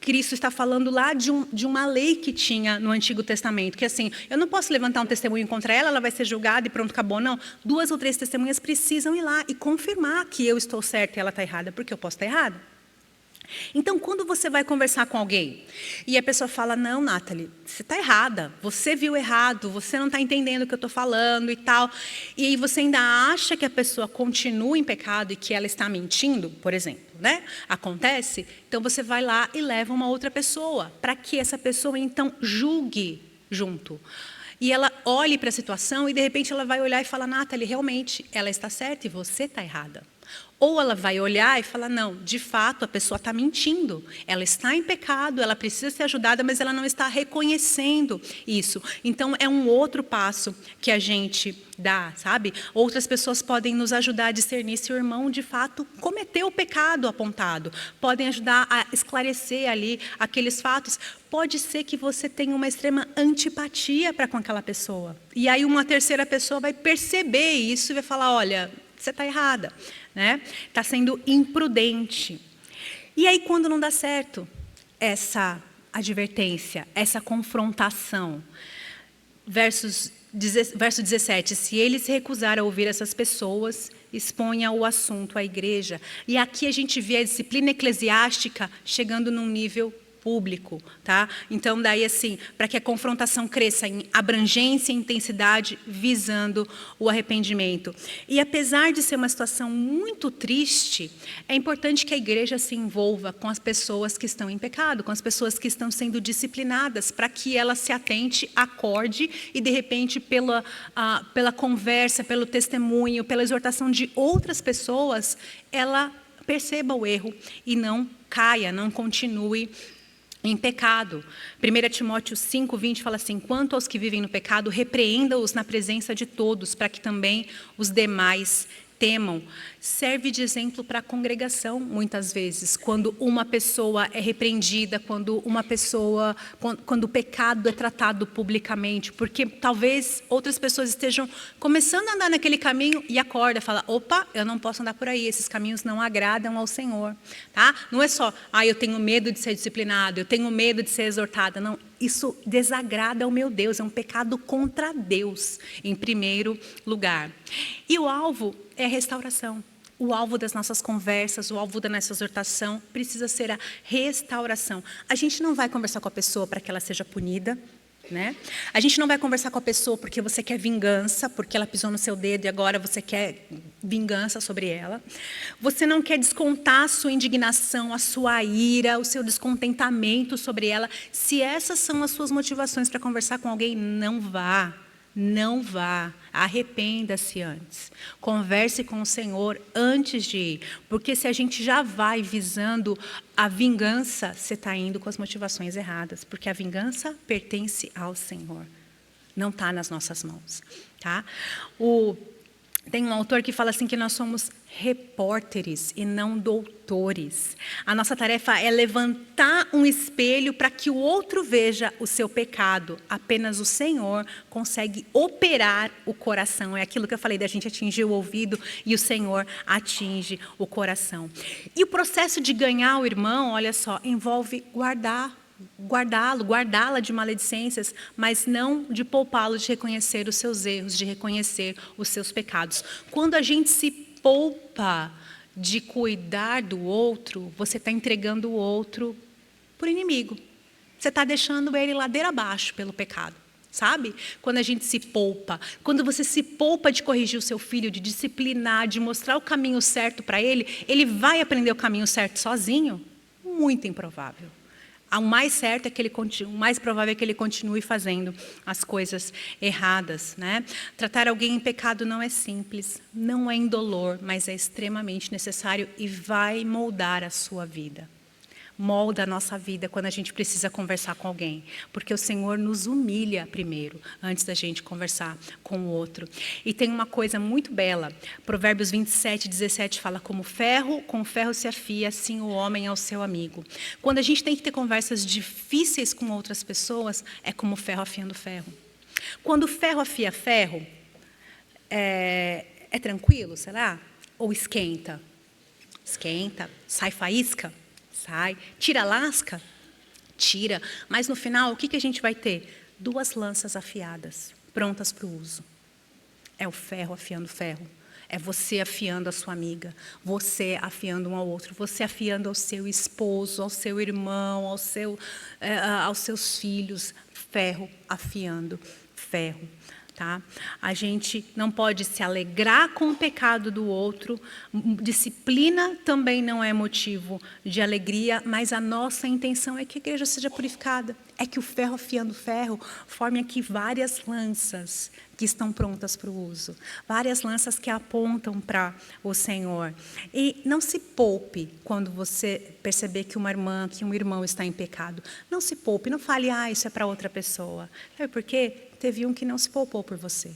Cristo está falando lá de uma lei que tinha no Antigo Testamento, que assim, eu não posso levantar um testemunho contra ela, ela vai ser julgada e pronto, acabou, não. 2 ou 3 testemunhas precisam ir lá e confirmar que eu estou certa e ela está errada, porque eu posso estar errada. Então, quando você vai conversar com alguém e a pessoa fala, não, Nathalie, você está errada, você viu errado, você não está entendendo o que eu estou falando e tal, e aí você ainda acha que a pessoa continua em pecado e que ela está mentindo, por exemplo, né? Acontece, então você vai lá e leva uma outra pessoa, para que essa pessoa então julgue junto. E ela olhe para a situação e de repente ela vai olhar e falar, Nathalie, realmente, ela está certa e você está errada. Ou ela vai olhar e falar, não, de fato a pessoa está mentindo, ela está em pecado, ela precisa ser ajudada, mas ela não está reconhecendo isso. Então é um outro passo que a gente dá, sabe? Outras pessoas podem nos ajudar a discernir se o irmão de fato cometeu o pecado apontado, podem ajudar a esclarecer ali aqueles fatos. Pode ser que você tenha uma extrema antipatia para com aquela pessoa. E aí uma terceira pessoa vai perceber isso e vai falar, olha, você está errada, né? Está sendo imprudente. E aí, quando não dá certo, essa advertência, essa confrontação, verso 17, se ele se recusar a ouvir essas pessoas, exponha o assunto à igreja. E aqui a gente vê a disciplina eclesiástica chegando num nível público, tá? Então, daí assim, para que a confrontação cresça em abrangência e intensidade, visando o arrependimento. E apesar de ser uma situação muito triste, é importante que a igreja se envolva com as pessoas que estão em pecado, com as pessoas que estão sendo disciplinadas, para que ela se atente, acorde e, de repente, pela conversa, pelo testemunho, pela exortação de outras pessoas, ela perceba o erro e não caia, não continue em pecado. 1 Timóteo 5:20 fala assim: quanto aos que vivem no pecado, repreenda-os na presença de todos, para que também os demais temam. Serve de exemplo para a congregação, muitas vezes, quando uma pessoa é repreendida, quando o pecado é tratado publicamente, porque talvez outras pessoas estejam começando a andar naquele caminho e acorda, fala, opa, eu não posso andar por aí, esses caminhos não agradam ao Senhor, tá? Não é só, eu tenho medo de ser disciplinado, eu tenho medo de ser exortada, não, isso desagrada ao meu Deus, é um pecado contra Deus, em primeiro lugar. E o alvo é a restauração. O alvo das nossas conversas, o alvo da nossa exortação precisa ser a restauração. A gente não vai conversar com a pessoa para que ela seja punida, né? A gente não vai conversar com a pessoa porque você quer vingança, porque ela pisou no seu dedo e agora você quer vingança sobre ela. Você não quer descontar a sua indignação, a sua ira, o seu descontentamento sobre ela. Se essas são as suas motivações para conversar com alguém, não vá. Não vá, arrependa-se antes. Converse com o Senhor antes de ir, porque se a gente já vai visando a vingança, você está indo com as motivações erradas, porque a vingança pertence ao Senhor, não está nas nossas mãos. Tá? Tem um autor que fala assim que nós somos repórteres e não doutores. A nossa tarefa é levantar um espelho para que o outro veja o seu pecado. Apenas o Senhor consegue operar o coração. É aquilo que eu falei, da gente atingir o ouvido e o Senhor atinge o coração. E o processo de ganhar o irmão, olha só, envolve guardá-la de maledicências, mas não de poupá-lo de reconhecer os seus erros, de reconhecer os seus pecados. Quando a gente se poupa de cuidar do outro, você está entregando o outro por inimigo. Você está deixando ele ladeira abaixo pelo pecado. Sabe? Quando a gente se poupa, quando você se poupa de corrigir o seu filho, de disciplinar, de mostrar o caminho certo para ele, ele vai aprender o caminho certo sozinho? Muito improvável. O mais certo é que o mais provável é que ele continue fazendo as coisas erradas, né? Tratar alguém em pecado não é simples, não é indolor, mas é extremamente necessário e vai moldar a sua vida. Molda a nossa vida quando a gente precisa conversar com alguém, porque o Senhor nos humilha primeiro, antes da gente conversar com o outro. E tem uma coisa muito bela, Provérbios 27:17 fala, com o ferro se afia, assim o homem é o seu amigo. Quando a gente tem que ter conversas difíceis com outras pessoas, é como ferro afiando ferro. Quando o ferro afia ferro, é tranquilo, será? Ou esquenta? Esquenta, sai faísca? Sai, tira a lasca? Tira. Mas no final, o que a gente vai ter? 2 lanças afiadas, prontas para o uso. É o ferro afiando ferro. É você afiando a sua amiga, você afiando um ao outro, você afiando ao seu esposo, ao seu irmão, aos seus filhos. Ferro afiando ferro. Tá? A gente não pode se alegrar com o pecado do outro. Disciplina também não é motivo de alegria, mas a nossa intenção é que a igreja seja purificada. É que o ferro afiando ferro forme aqui várias lanças que estão prontas para o uso. Várias lanças que apontam para o Senhor. E não se poupe quando você perceber que uma irmã, que um irmão está em pecado. Não se poupe, não fale, isso é para outra pessoa. Sabe por quê? Teve um que não se poupou por você.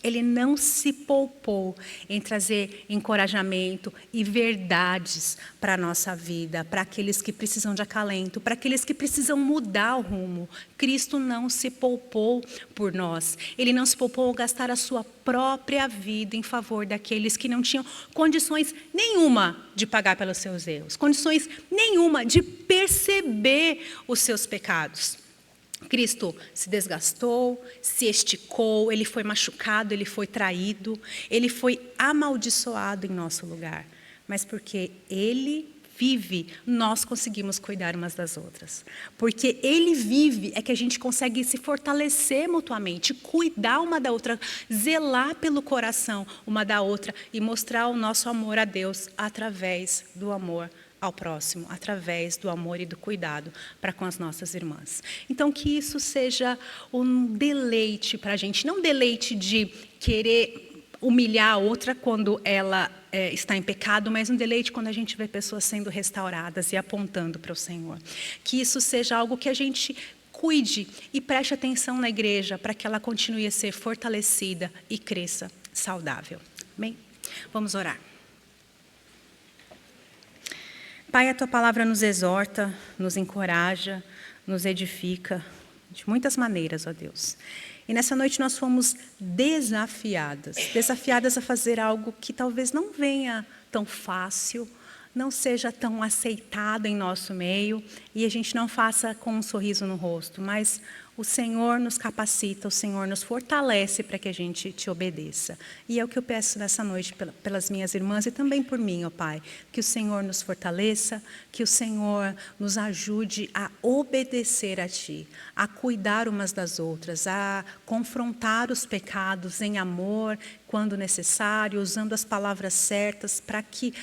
Ele não se poupou em trazer encorajamento e verdades para a nossa vida, para aqueles que precisam de acalento, para aqueles que precisam mudar o rumo. Cristo não se poupou por nós. Ele não se poupou ao gastar a sua própria vida em favor daqueles que não tinham condições nenhuma de pagar pelos seus erros, condições nenhuma de perceber os seus pecados. Cristo se desgastou, se esticou, ele foi machucado, ele foi traído, ele foi amaldiçoado em nosso lugar. Mas porque ele vive, nós conseguimos cuidar umas das outras. Porque ele vive, é que a gente consegue se fortalecer mutuamente, cuidar uma da outra, zelar pelo coração uma da outra e mostrar o nosso amor a Deus através do amor ao próximo, através do amor e do cuidado para com as nossas irmãs. Então, que isso seja um deleite para a gente, não deleite de querer humilhar a outra quando ela está em pecado, mas um deleite quando a gente vê pessoas sendo restauradas e apontando para o Senhor. Que isso seja algo que a gente cuide e preste atenção na igreja para que ela continue a ser fortalecida e cresça saudável. Amém? Vamos orar. Pai, a Tua palavra nos exorta, nos encoraja, nos edifica de muitas maneiras, ó Deus. E nessa noite nós fomos desafiadas a fazer algo que talvez não venha tão fácil, não seja tão aceitado em nosso meio, e a gente não faça com um sorriso no rosto, mas o Senhor nos capacita, o Senhor nos fortalece para que a gente te obedeça. E é o que eu peço nessa noite pelas minhas irmãs e também por mim, ó Pai. Que o Senhor nos fortaleça, que o Senhor nos ajude a obedecer a Ti, a cuidar umas das outras, a confrontar os pecados em amor, quando necessário, usando as palavras certas para que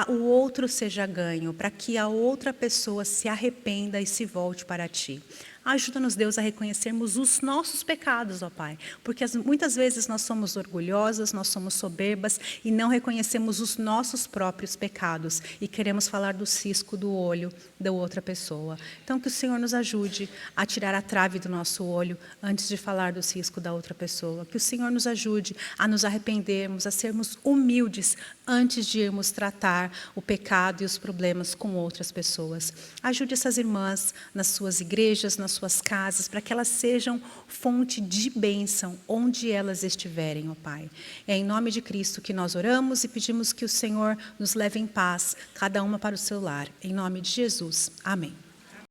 o outro seja ganho, para que a outra pessoa se arrependa e se volte para Ti. Ajuda-nos, Deus, a reconhecermos os nossos pecados, ó Pai, porque muitas vezes nós somos orgulhosas, nós somos soberbas e não reconhecemos os nossos próprios pecados e queremos falar do cisco do olho da outra pessoa. Então, que o Senhor nos ajude a tirar a trave do nosso olho antes de falar do cisco da outra pessoa. Que o Senhor nos ajude a nos arrependermos, a sermos humildes antes de irmos tratar o pecado e os problemas com outras pessoas. Ajude essas irmãs nas suas igrejas, nas suas casas, para que elas sejam fonte de bênção onde elas estiverem, ó Pai. É em nome de Cristo que nós oramos e pedimos que o Senhor nos leve em paz, cada uma para o seu lar. Em nome de Jesus. Amém.